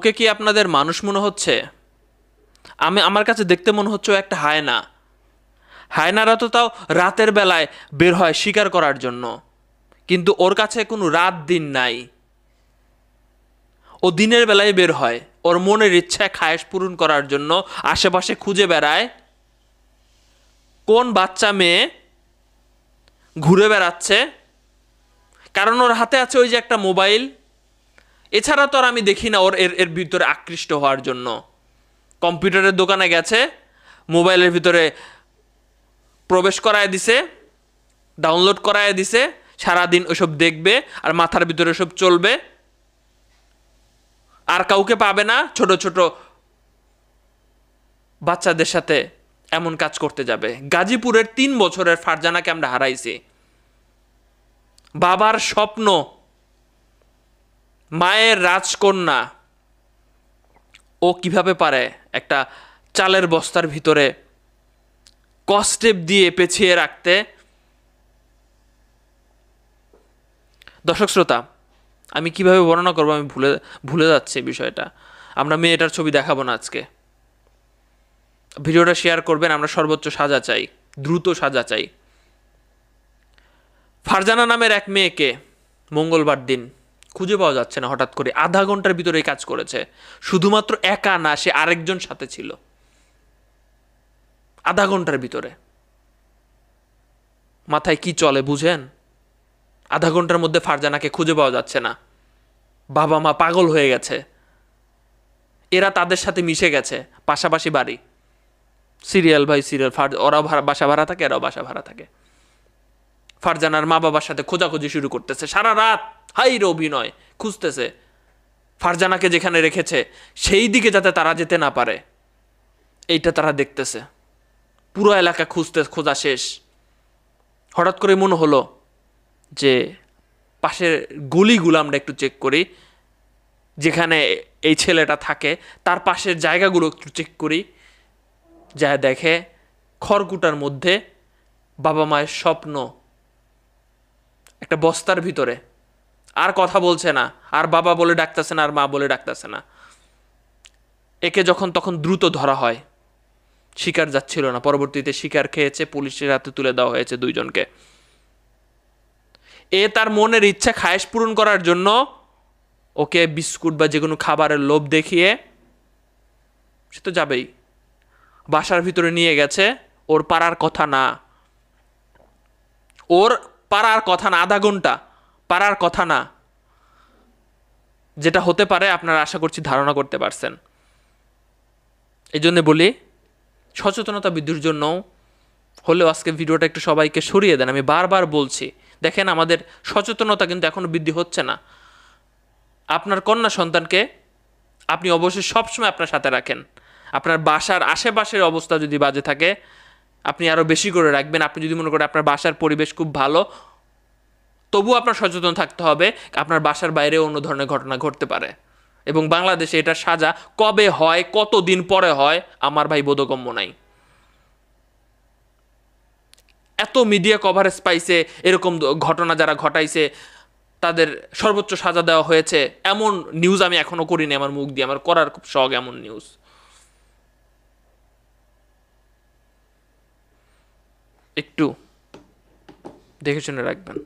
ওকে কি আপনাদের মানুষ মনে হচ্ছে? আমার কাছে দেখতে মনে হচ্ছে ও একটা হায়না। হায়নারা তো তাও রাতের বেলায় বের হয় শিকার করার জন্য, কিন্তু ওর কাছে কোনো রাত দিন নাই। ও দিনের বেলায় বের হয় ওর মনের ইচ্ছা খায়েশ পূরণ করার জন্য, আশেপাশে খুঁজে বেড়ায় কোন বাচ্চা মেয়ে ঘুরে বেড়াচ্ছে, কারণ ওর হাতে আছে ওই যে একটা মোবাইল। এছাড়া তো আর আমি দেখি না ওর এর এর ভিতরে আকৃষ্ট হওয়ার জন্য। কম্পিউটারের দোকানে গেছে, মোবাইলের ভিতরে প্রবেশ করায় দিছে, ডাউনলোড করায় দিছে, সারাদিন ওসব দেখবে আর মাথার ভিতরে সব চলবে, আর কাউকে পাবে না। ছোট ছোট বাচ্চাদের সাথে এমন কাজ করতে যাবে। গাজীপুরের 3 বছরের ফারজানাকে আমরা হারাইছি। বাবার স্বপ্ন, মায়ের রাজকন্যা, ও কিভাবে পারে একটা চালের বস্তার ভিতরে কস্টেপ দিয়ে পেঁচিয়ে রাখতে। দর্শক শ্রোতা, আমি কিভাবে বর্ণনা করবো আমি ভুলে ভুলে যাচ্ছি বিষয়টা। আমরা মেয়েটার ছবি দেখাবো না আজকে। ভিডিওটা শেয়ার করবেন, আমরা সর্বোচ্চ সাজা চাই, দ্রুত সাজা চাই। ফারজানা নামের এক মেয়েকে মঙ্গলবার দিন খুঁজে পাওয়া যাচ্ছে না। হঠাৎ করে আধা ঘন্টার ভিতরে কাজ করেছে। শুধুমাত্র একা না, সে আরেকজন সাথে ছিল। আধা ঘন্টার ভিতরে মাথায় কি চলে বুঝেন? আধা ঘন্টার মধ্যে ফারজানাকে খুঁজে পাওয়া যাচ্ছে না। বাবা মা পাগল হয়ে গেছে। এরা তাদের সাথে মিশে গেছে, পাশাপাশি বাড়ি, সিরিয়াল বাই সিরিয়াল। ওরাও বাসা ভাড়া থাকে, এরাও বাসা ভাড়া থাকে। ফারজানার মা বাবার সাথে খোঁজাখুঁজি শুরু করতেছে, সারা রাত হাইরে অভিনয়, খুঁজতেছে ফারজানাকে যেখানে রেখেছে সেই দিকে যাতে তারা যেতে না পারে, এইটা তারা দেখতেছে। পুরো এলাকা খোঁজা শেষ। হঠাৎ করে মনে হলো যে পাশের গলিগুলো আমরা একটু চেক করি, যেখানে এই ছেলেটা থাকে তার পাশের জায়গাগুলো একটু চেক করি। যা দেখে খড়কুটার মধ্যে বাবা মায়ের স্বপ্ন একটা বস্তার ভিতরে। আর কথা বলছে না, আর বাবা বলে ডাকতেছে না, আর মা বলে ডাকতেছে না। একে যখন তখন দ্রুত ধরা হয়, শিকার যাচ্ছিল না। পরবর্তীতে শিকার খেয়েছে, পুলিশের হাতে তুলে দেওয়া হয়েছে দুইজনকে। এ তার মনের ইচ্ছা খায়েশ পূরণ করার জন্য ওকে বিস্কুট বা যে কোনো খাবারের লোভ দেখিয়ে সে তো যাবেই, বাসার ভিতরে নিয়ে গেছে। ওর পারার কথা না, ওর পারার কথা না, আধা ঘন্টা পারার কথা না। যেটা হতে পারে আপনারা আশা করছি ধারণা করতে পারছেন। এই জন্য বলি, সচেতনতা বৃদ্ধির জন্য হলেও আজকে ভিডিওটা একটু সবাইকে সরিয়ে দেন। আমি বারবার বলছি, দেখেন আমাদের সচেতনতা কিন্তু এখনো বৃদ্ধি হচ্ছে না। আপনার কন্যা সন্তানকে আপনি অবশ্যই সবসময় আপনার সাথে রাখেন। আপনার বাসার আশেপাশের অবস্থা যদি বাজে থাকে আপনি আরও বেশি করে রাখবেন। আপনি যদি মনে করেন আপনার বাসার পরিবেশ খুব ভালো, তবু আপনার সচেতন থাকতে হবে, আপনার বাসার বাইরে অন্য ধরনের ঘটনা ঘটতে পারে। এবং বাংলাদেশে এটা সাজা কবে হয়, কতদিন পরে হয়, আমার ভাই বোধগম্য নাই। এত মিডিয়া কভারেজ পাইছে, এরকম ঘটনা যারা ঘটাইছে তাদের সর্বোচ্চ সাজা দেওয়া হয়েছে, এমন নিউজ আমি এখনো করিনি আমার মুখ দিয়ে। আমার করার খুব শখ এমন নিউজ। একটু দেখে শুনে রাখবেন।